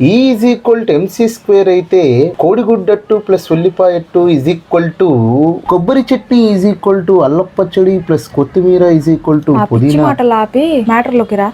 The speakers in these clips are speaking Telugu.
ఈ is equal to MC square అయితే కోడిగుడ్డట్టు ప్లస్ ఉల్లిపాయట్టు ఈజ్ ఈక్వల్ టు కొబ్బరి చట్నీ ఈజ్ ఈక్వల్ టు అల్లం పచ్చడి ప్లస్ కొత్తిమీర ఈజ్ ఈక్వల్ టు పుదీనా. మాటలు ఆపి మ్యాటర్లోకి రా.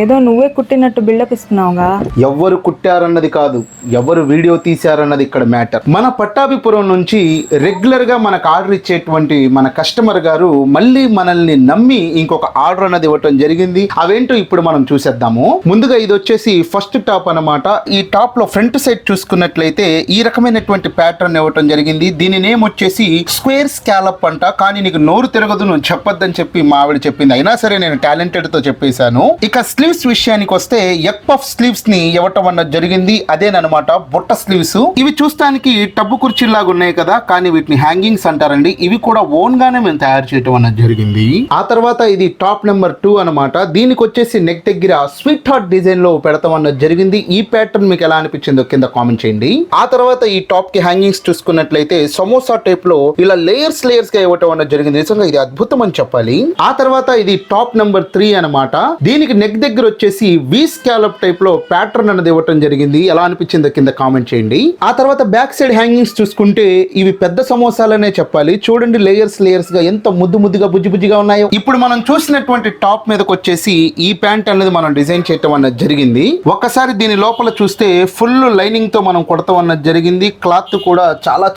ఏదో నువ్వే కుట్టినట్టు బిల్డప్ ఇస్తున్నావుగా. ఎవరు కుట్టారన్నది కాదు, ఎవరు వీడియో తీశారన్నది ఇక్కడ మ్యాటర్. మన పట్టాభిపురం నుంచి రెగ్యులర్ గా మనకు ఆర్డర్ ఇచ్చేటువంటి మన కస్టమర్ గారు మళ్ళీ మనల్ని నమ్మి ఇంకొక ఆర్డర్ అన్నది ఇవ్వటం జరిగింది. అవేంటో ఇప్పుడు మనం చూసేద్దాము. ముందుగా ఇది వచ్చేసి ఫస్ట్ టాప్ అన్నమాట. ఈ టాప్ లో ఫ్రంట్ సైడ్ చూసుకున్నట్లయితే ఈ రకమైనటువంటి ప్యాటర్న్ ఇవ్వటం జరిగింది. దీని నేమ్ వచ్చేసి స్క్వేర్ స్కాలప్ అంట. కానీ నీకు నోరు తిరగదు, నువ్వు చెప్పొద్దని చెప్పి మా ఆవిడ చెప్పింది. అయినా సరే నేను టాలెంటెడ్ తో చెప్పేశాను. ఇక స్లీవ్స్ విషయానికి వస్తే ఎగ్ పఫ్ స్లీవ్స్ ని ఇవ్వటం అన్నది జరిగింది. అదేనమాట బుట్ట స్లీవ్స్. ఇవి చూస్తానికి టబ్బు కుర్చీలాగా ఉన్నాయి కదా, కానీ వీటిని హ్యాంగింగ్స్ అంటారండి. ఇవి కూడా ఓన్ గానే మేము తయారు చేయటం అన్నది జరిగింది. ఆ తర్వాత ఇది టాప్ నెంబర్ 2 అనమాట. దీనికి వచ్చేసి నెక్ దగ్గర స్వీట్ హార్ట్ డిజైన్ లో పెడతాం అన్నది జరిగింది. ఈ ప్యాటర్న్ మీకు ఎలా అనిపించిందో కింద కామెంట్ చేయండి. ఆ తర్వాత ఈ టాప్ కి హ్యాంగింగ్స్ చూసుకున్నట్లయితే సమోసా టైప్ లో ఇలా లేయర్స్ గా ఇవ్వటం అన్నది జరిగింది. నిజంగా ఇది అద్భుతం అని చెప్పాలి. ఆ తర్వాత ఇది టాప్ నెంబర్ 3 అనమాట. దీనికి నెక్ దగ్గర వచ్చేసి వి స్కాలప్ టైప్ లో ప్యాటర్న్ అనేది ఇవ్వటం జరిగింది. ఎలా అనిపించిందో కింద కామెంట్ చేయండి. ఆ తర్వాత బ్యాక్ సైడ్ హ్యాంగింగ్స్ చూసుకుంటే ఇవి పెద్ద సమోసాలనే చెప్పాలి. చూడండి లేయర్స్ గా ఎంత ముద్దుగా బుజ్జిగా ఉన్నాయో. ఇప్పుడు మనం చూసినటువంటి టాప్ మీదకి వచ్చేసి ఈ ప్యాంట్ అనేది మనం డిజైన్ చేయటం అన్నది జరిగింది. ఒక్కసారి దీని లోపల చూస్తే ఫుల్ లైనింగ్ తో మనం కొడతాం అన్నది జరిగింది. క్లాత్ కూడా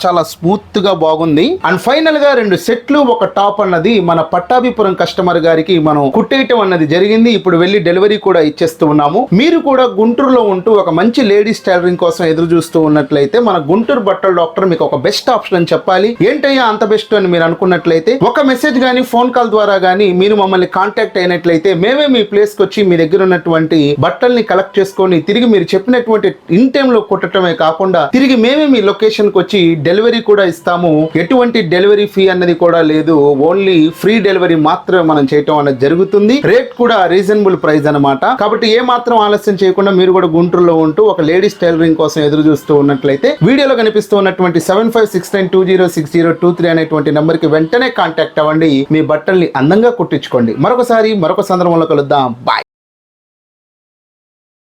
చాలా స్మూత్ గా బాగుంది. అండ్ ఫైనల్ గా 2 సెట్లు ఒక టాప్ అన్నది మన పట్టాభిపురం కస్టమర్ గారికి మనం కుట్టేయటం అన్నది జరిగింది. ఇప్పుడు వెళ్ళి డెలివరీ కూడా ఇచ్చేస్తూ ఉన్నాము. మీరు కూడా గుంటూరులో ఉంటూ ఒక మంచి లేడీస్ టైలరింగ్ కోసం ఎదురు చూస్తూ ఉన్నట్లయితే మన గుంటూరు బట్టల డాక్టర్ మీకు ఒక బెస్ట్ ఆప్షన్ అని చెప్పాలి. ఏంటయ్యా అంత బెస్ట్ అని మీరు అనుకున్నట్లయితే ఒక మెసేజ్ గానీ ఫోన్ కాల్ ద్వారా గానీ మీరు మమ్మల్ని కాంటాక్ట్ అయినట్లయితే మేమే మీ ప్లేస్ కి వచ్చి మీ దగ్గర ఉన్నటువంటి బట్టల్ని కలెక్ట్ చేసుకొని తిరిగి మీరు చెప్పినటువంటి ఇన్ టైమ్ లో కుట్టడమే కాకుండా తిరిగి మేమే మీ లొకేషన్ కి వచ్చి డెలివరీ కూడా ఇస్తాము. ఎటువంటి డెలివరీ ఫీ అన్నది కూడా లేదు. ఓన్లీ ఫ్రీ డెలివరీ మాత్రమే మనం చేయటం అనేది జరుగుతుంది. రేట్ కూడా రీజనబుల్ ప్రైస్ అనమాట. కాబట్టి ఏ మాత్రం ఆలస్యం చేయకుండా మీరు కూడా గుంటూరులో ఉంటూ ఒక లేడీస్ టైలరింగ్ కోసం ఎదురు చూస్తూ ఉన్నట్లయితే వీడియోలో కనిపిస్తూ ఉన్నటువంటి 7569206023 అనేటువంటి నంబర్ కి వెంటనే కాంటాక్ట్ అవ్వండి. మీ బట్టల్ని అందంగా కుట్టించుకోండి. మరొక సందర్భంలో కలుద్దాం. బాయ్.